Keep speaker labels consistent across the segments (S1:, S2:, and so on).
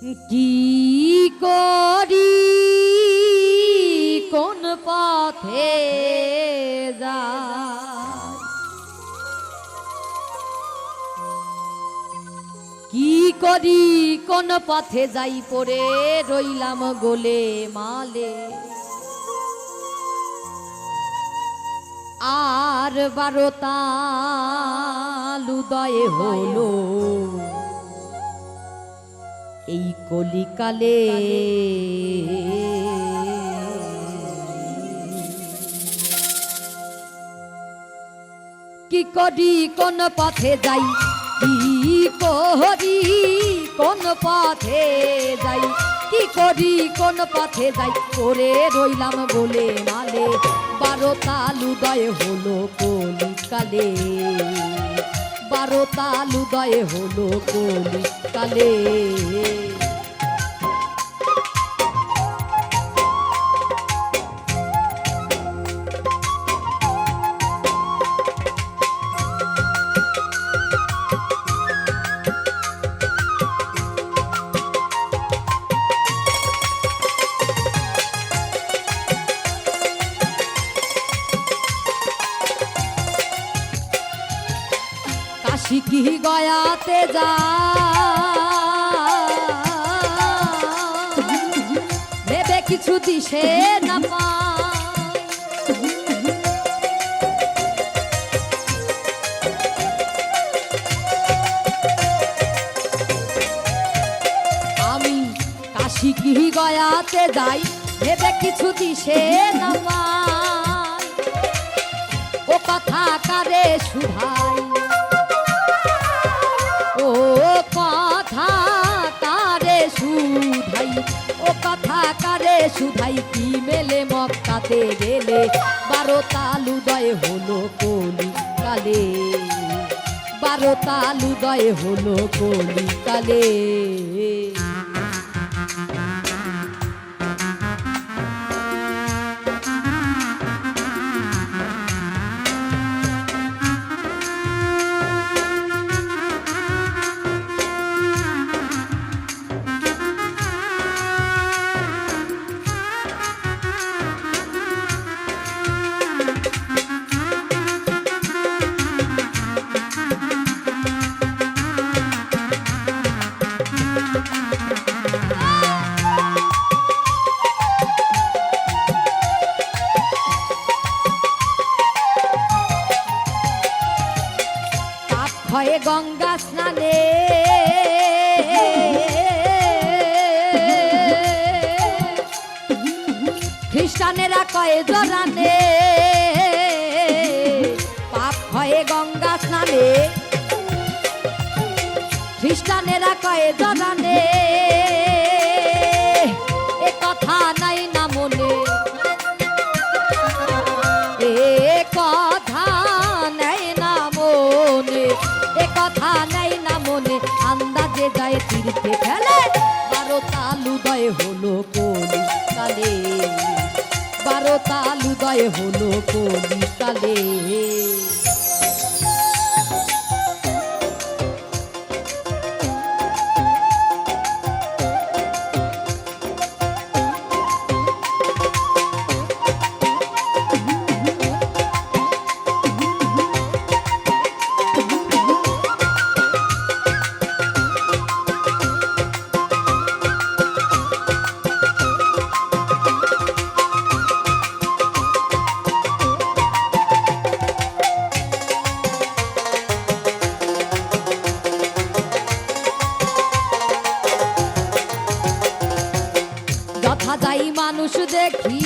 S1: কি করি কোন পথে যাই, কি করি কোন পথে যাই পড়ে রইলাম গোলে মালে। আর 12 তাল উদয় হলো এই কলিকালে। কি করি কোন পথে যাই, কি করি কোন পথে যাই, কি করি কোন পথে যাই করে রইলাম গোলে মালে। 12 তাল উদয় হলো কলিকালে, 12 তাল উদয় হলো কলিকালে। কাশি কি গয়াতে যা ভেবে কিছু দিশে না পাই, আমি কাশি কি গয়াতে যাই ভেবে কিছু দিশে না পাই। ও কথা কারে শুধাই, ও কথা কারে শুধাই, ও কথা কারে শুধাই কি মেলে মক্কাতে গেলে। 12 তাল উদয় হলো কলিকালে, 12 তাল উদয় হলো কলিকালে। হয় গঙ্গা স্নানে খ্রিস্টানেরা কয়ে জরানে, পাপ হয় গঙ্গা স্নানে খ্রিস্টানেরা কয়ে জরানে। এ কথা নাই না মনে, এ কথা নাই না মনে, এ কথা নাই না মনে, আন্দাজে যায় তীর্থে ফেলে। 12 তাল উদয় হলো কলিকালে, 12 তাল উদয় হলো কলিকালে। যথা যাই মানুষ দেখি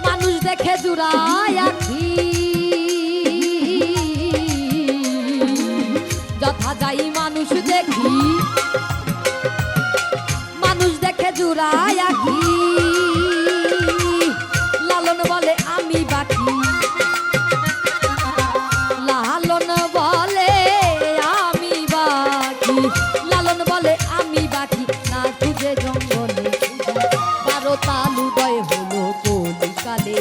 S1: মানুষ দেখে জুড়ায় আখি, যথা যাই মানুষ দেখি মানুষ দেখে জুড়ায় আখি। লালন বলে আমি বাকি, লালন বলে আমি বাকি, লালন বলে আমি বাকি না খুঁজে জঙ্গলে। 12 তাল উদয় হলো কলিকালে,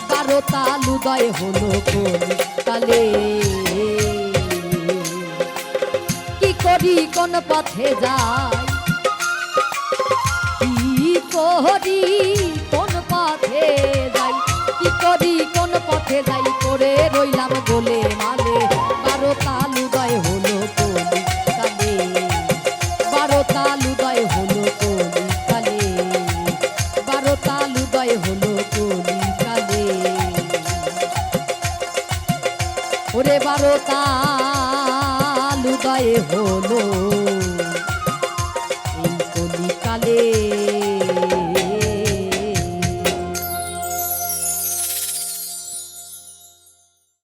S1: 12 বারো তাল উদয় হলো কলি কালে। কি করি কোন পথে যাই, কি করি কোন পথে যাই, কি করি কোন পথে যাই, করে রইলাম গোলে মালে। বারো তাল উদয় হলো কলি কালে, বারো তাল উদয় হলো কলি কালে, বারো তাল উদয় হলো কলি কালে। ওরে বারো তাল উদয় হলো